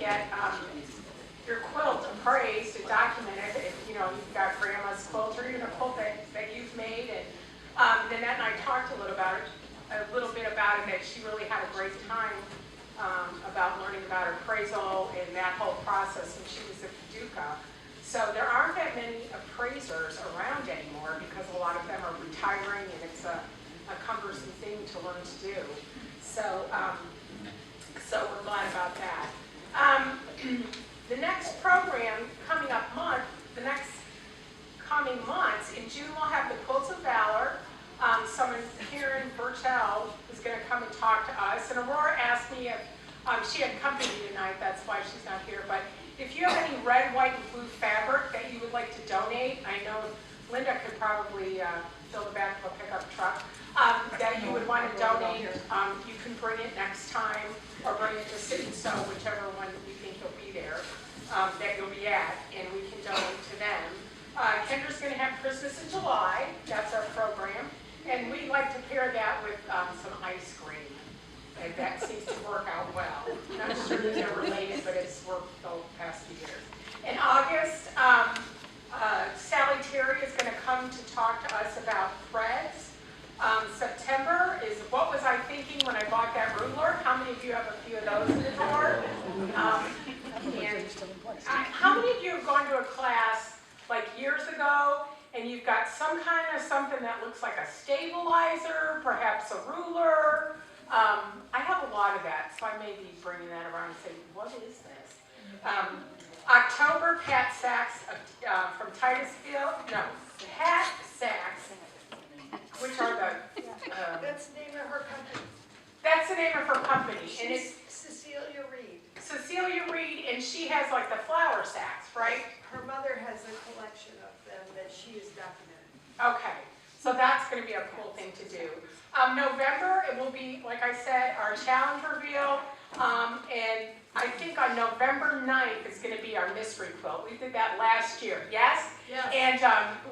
get your quilt appraised and documented. If you know you've got grandma's quilt or even a quilt that you've made, and Nanette and I talked a little bit about it. That she really had a great time about learning about appraisal and that whole process when she was at Paducah. So there aren't that many appraisers around anymore because a lot of them are retiring, and it's a cumbersome thing to learn to do. So, so we're glad about that. The next program coming months, in June we'll have the Quilts of Valor. Someone, Karen Bertel, is going to come and talk to us. And Aurora asked me if she had company tonight, that's why she's not here. But if you have any red, white, and blue fabric that you would like to donate, I know Linda could probably fill the back of a pickup truck, that you would want to donate, you can bring it next time or bring it to Sit and Sew, whichever one you think you'll be there, that you'll be at, and we can donate to them. Kendra's going to have Christmas in July, that's our program, and we like to pair that with some ice cream. And that seems to work out well. I'm not sure they're related, but it's worked the past few years. In August, Sally Terry is going to come to talk to us about threads. September is what was I thinking when I bought that ruler? How many of you have a few of those in the drawer? How many of you have gone to a class like years ago and you've got some kind of something that looks like a stabilizer, perhaps a ruler? I have a lot of that, so I may be bringing that around and say, what is this? October, Pat Sachs from Titusville. No, Pat Sachs, which are the... that's the name of her company. That's the name of her company. She's and it's Cecilia Reed. Cecilia Reed, and she has like the flower sacks, right? Her mother has a collection of them that she has documented. Okay, so that's going to be a cool thing to do. November, it will be, like I said, our challenge reveal, and I think on November 9th is going to be our mystery quilt. We did that last year, yes? Yes. And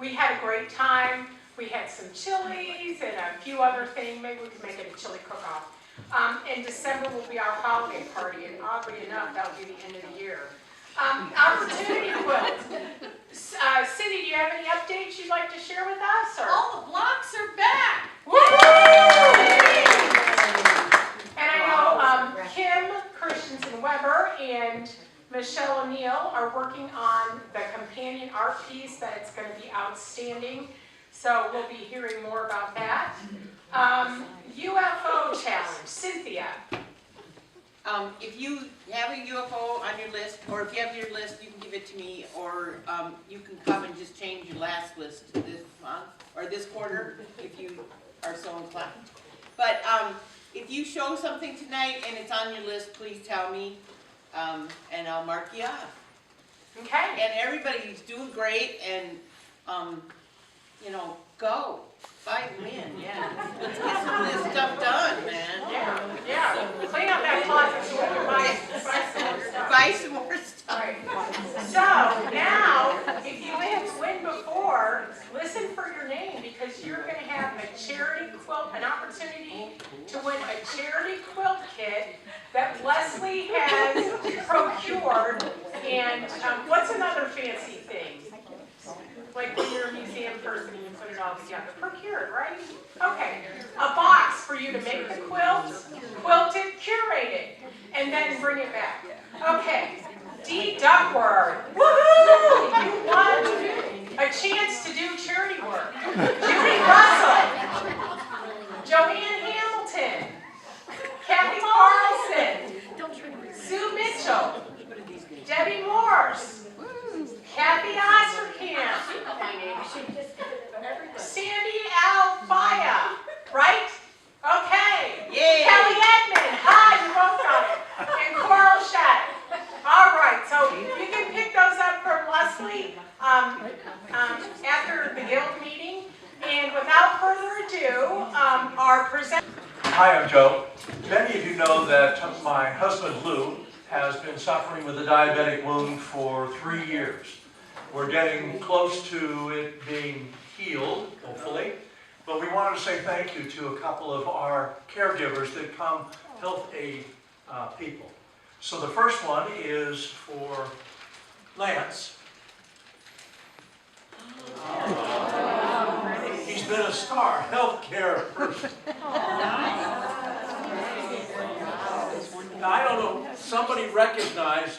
we had a great time. We had some chilies and a few other things. Maybe we can make it a chili cook-off. In December will be our holiday party, and oddly enough, that'll be the end of the year. Opportunity quilt. Cindy, do you have any updates you'd like to share with us? Or? All the blocks are back! Woo! And I know Kim Christensen-Weber and Michelle O'Neill are working on the companion art piece that it's going to be outstanding. So we'll be hearing more about that. UFO challenge. Cynthia. If you have a UFO on your list, or if you have your list, you can give it to me, or you can come and just change your last list to this month, or this quarter, if you are so inclined. But if you show something tonight and it's on your list, please tell me, and I'll mark you off. Okay. And everybody's doing great, and you know, go. Fight and win, yeah. Let's get some of this stuff done, man. Yeah. Clean up that closet so we can buy some more stuff. Buy some more stuff. Right. So now, if you didn't win before, listen for your name because you're going to have a charity quilt, an opportunity to win a charity quilt kit that Leslie has procured. And what's another fancy thing? Like when you're a museum person and you put it all together. Procured, right? Okay. A box for you to make the quilt, quilted, curated, and then bring it back. Okay. Dee Duckworth. Woohoo! You won a chance to do charity work. Judy Russell. Joanne Hamilton. Kathy Carlson. Sue Mitchell. Debbie Morse. Kathy Osterkamp, Sandy Alfaya, right? Okay. Yay. Kelly Edmond, hi, you both got it. And Coral Shed. All right, so you can pick those up from Leslie after the guild meeting. And without further ado, our presenter. Hi, I'm Joe. Many of you know that my husband Lou has been suffering with a diabetic wound for 3 years. We're getting close to it being healed, hopefully, but we wanted to say thank you to a couple of our caregivers that come help aid people. So the first one is for Lance. He's been a star healthcare person. Now, I don't know, somebody recognized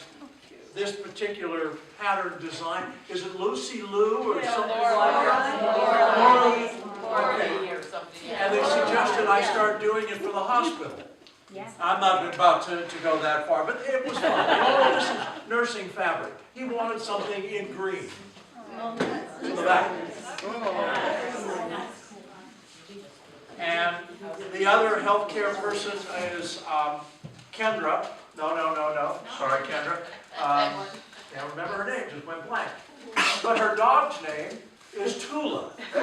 this particular pattern design. Is it Lucy Lou or something like that? Laura. Okay. Or something, yeah. And they suggested I start doing it for the hospital. I'm not about to go that far, but it was fun. Oh, this is nursing fabric. He wanted something in green. In the back. And the other healthcare person is Kendra. No. Sorry, Kendra. Can't remember her name, just went blank. But her dog's name is Tula. So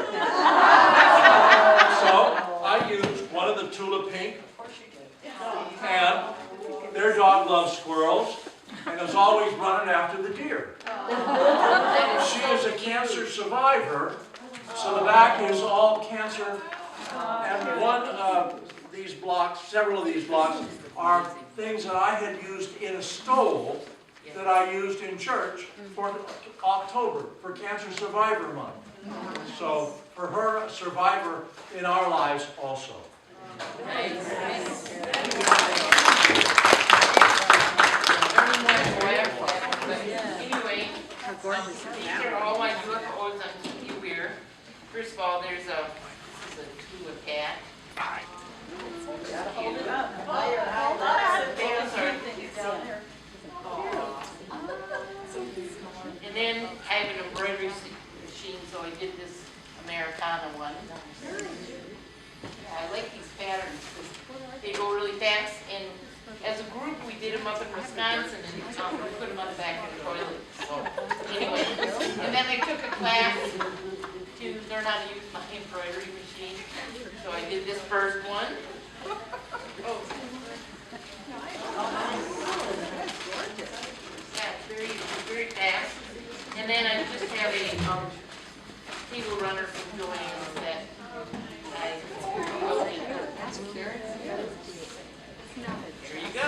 I used one of the Tula Pink. And their dog loves squirrels and is always running after the deer. She is a cancer survivor, so the back is all cancer. And one of these blocks, several of these blocks, are things that I had used in a stole that I used in church for October, for Cancer Survivor Month. So for her, a survivor in our lives also. Anyway, these are all my UFOs on Weir. First of all, there's a Tula cat. Hold it up. And then I have an embroidery machine, so I did this Americana one. I like these patterns because they go really fast. And as a group, we did them up in Wisconsin, and we put them on the back of the toilet. So anyway, and then I took a class to learn how to use my embroidery machine. So I did this first one. Oh. Yeah, very fast. And then I just have a table runner from Joann's that I Here you go.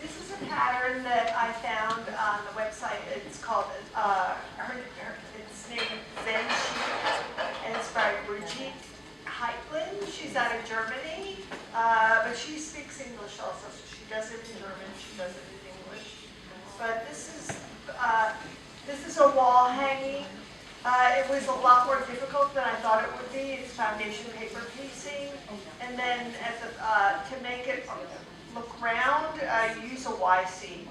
This is a pattern that I found on the website. It's called, it's named Zen Sheep, and it's by Brigitte Heitlin. She's out of Germany, but she speaks English also, so she does it in German, she does it in English. But this is a wall hanging. It was a lot more difficult than I thought it would be. It's foundation paper piecing, and then to make it look round, you use a YC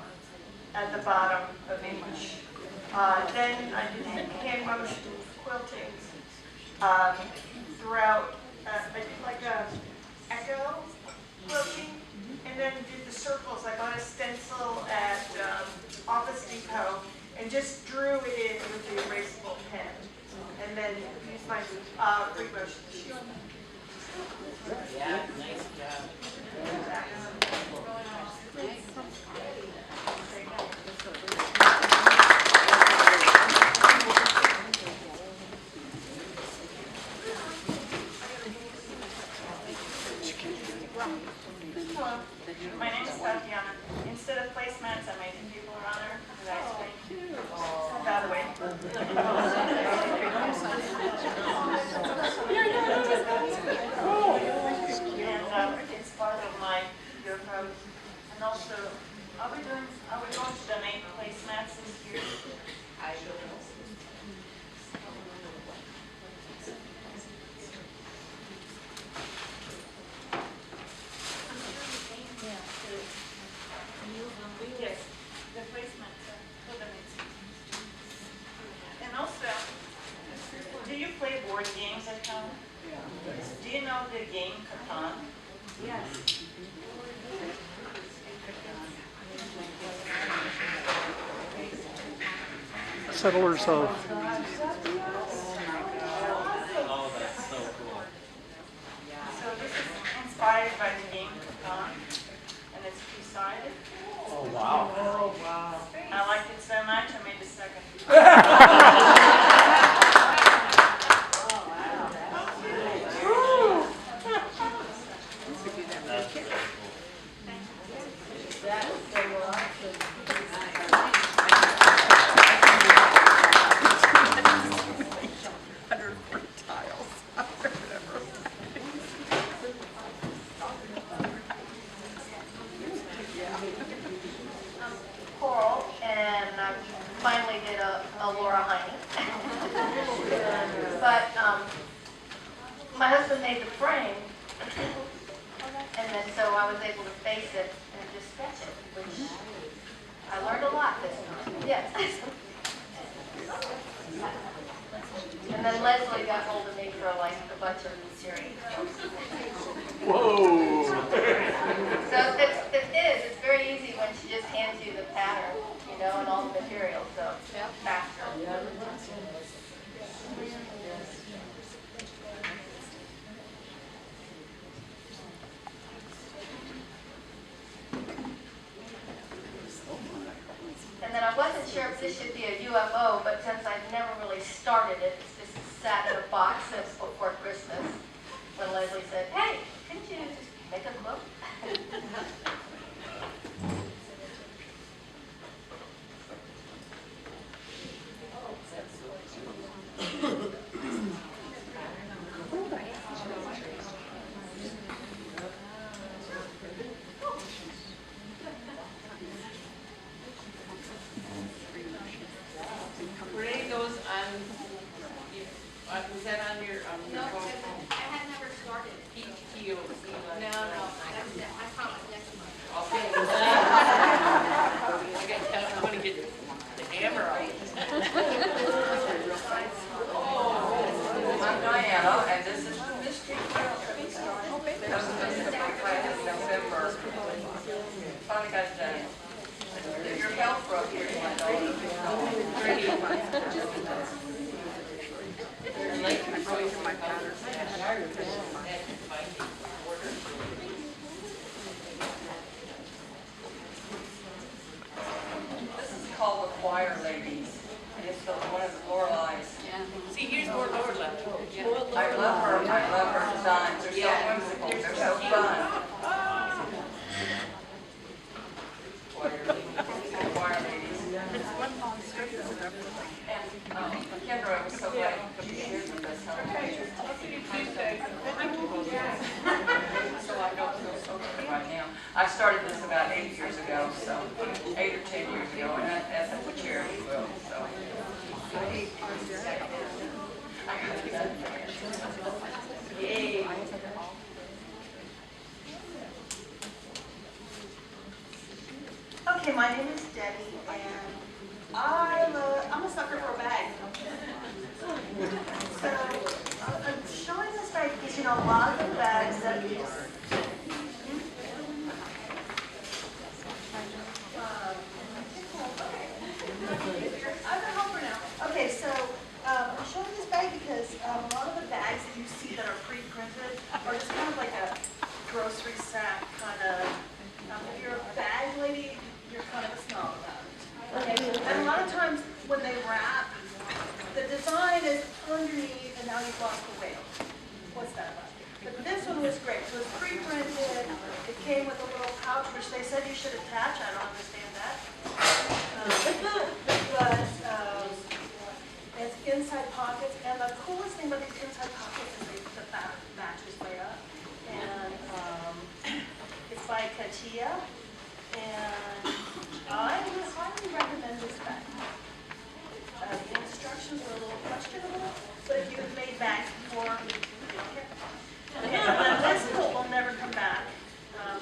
at the bottom of each. Then I did hand motion quilting throughout. I did like a echo quilting, and then did the circles. I got a stencil at Office Depot and just drew it in with the erasable pen, and then used my free motion shield. Yeah, nice job. Hello, my name is Tatiana. Instead of placemats, I made a people runner with ice cream. By the way. And it's part of my UFO. And also, are we going to donate placemats this year? I will. Yes, the placemats for the meeting. And also, do you play board games at home? Do you know the game Catan? Yes. Settlers of Oh, that's so cool. So this is inspired by the game Catan, and it's two-sided. Oh, wow. I liked it so much, I made a second. But my husband made the frame, and then so I was able to face it and just sketch it, which I learned a lot this time. Yes. And then Leslie got hold of me for like a bunch of series. Whoa. So it's very easy when she just hands you the pattern, you know, and all the materials, so it's faster. And then I wasn't sure if this should be a UFO, but since I've never really started it, it's just sat in a box since before Christmas. When Leslie said, "Hey, couldn't you just make a quote?" Were any of those on, was that on your phone? I had never started. POC. No, that's it. I promise next month. Okay. I'm gonna get the hammer out. I'm Diana, and this is the Mystery Trail that we started. That was supposed to take place in November. Finally got it done. If your health broke here, you might This is called the Choir Ladies, and it's one of the Loreleis. See, here's more lower left. I love her designs. They're so whimsical. They're so fun. Choir ladies. And Kendra, I'm so glad you shared with us how so I don't feel so good right now. I started this about 8 years ago, so 8 or 10 years ago, and as a charity will, so. Yay. Okay, my name is Debbie, and I'm a sucker for a bag. So I'm showing this bag because, you know, a lot of the bags that you I'm a helper now. Okay, so I'm showing this bag because a lot of the bags that you see that are pre-printed are just kind of like a grocery sack kind of. If you're a bag lady, you're kind of a snob about it. Okay, and a lot of times when they wrap, the design is underneath, and now you've lost the whale. What's that about? But this one was great. So it was pre-printed. It came with a little pouch, which they said you should attach. I don't understand that. But it has inside pockets, and the coolest thing about these inside pockets is the fabric matches way up. And it's by Katia, and I would highly recommend this bag. The instructions were a little questionable, but if you've made bags before, you don't care. And this coat will never come back,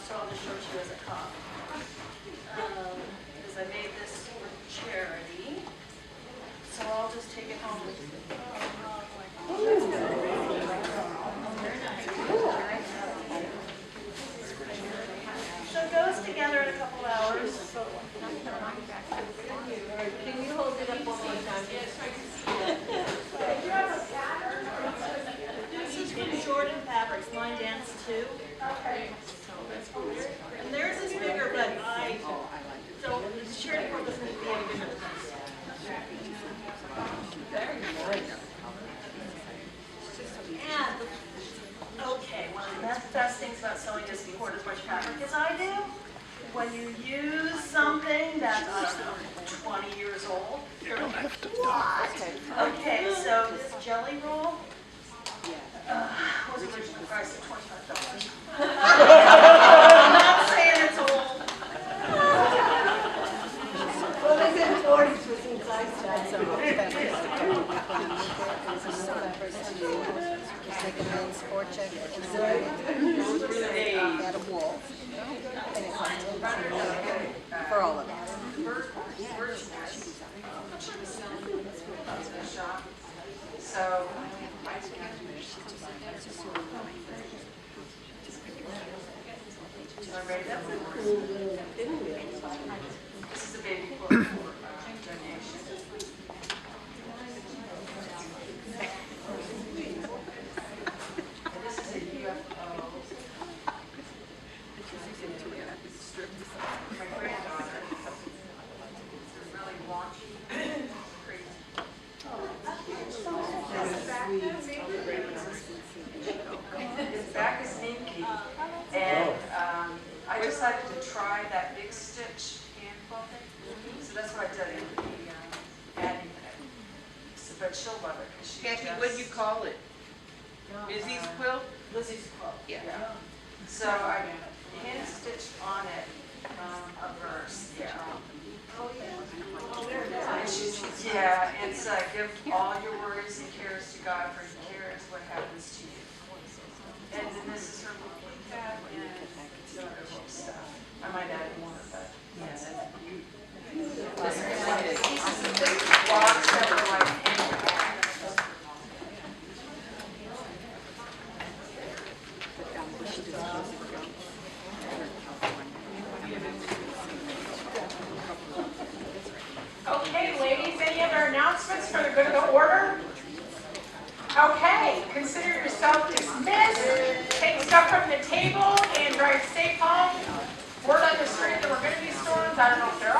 so I'll just show it to you as a cop. Because I made this for charity, so I'll just take it home. So it goes together in a couple hours. So Can you hold it up one more time? this is from Jordan Fabrics, Line Dance 2. Okay. And theirs is bigger, but I don't, the charity board doesn't need to be any bigger than this. And, okay, one of the best things about sewing is you hoard as much fabric as I do. When you use something that's, I don't know, 20 years old, you're like, what? Okay, so this jelly roll was originally priced at $25. I'm not saying it's old. Well, they said 40s was since I started, so. make a men's sport check inside at a wall. And it costs $10 for all of it. So, this is a baby quote for donation. And this is a UFO. My granddaughter. It's really wonky, crazy. His back is sneaky, and I decided to try that big stitch hand quilting. So that's what I did in the adding it. So, but she'll love it because she Kathy, just. what do you call it? Lizzie's quilt? Lizzie's quilt. Yeah. So I hand stitched on it a verse. Yeah. Yeah, it's give all your worries and cares to God, for He cares what happens to you. And then this is her little cat and some other little stuff. I might add more, but yes. This is a big box that were like in the back. Okay, ladies, any other announcements for the good of the order? Okay, consider yourself dismissed. Take stuff from the table and drive safe home. Word on the street that we're going to be storms. I don't know if there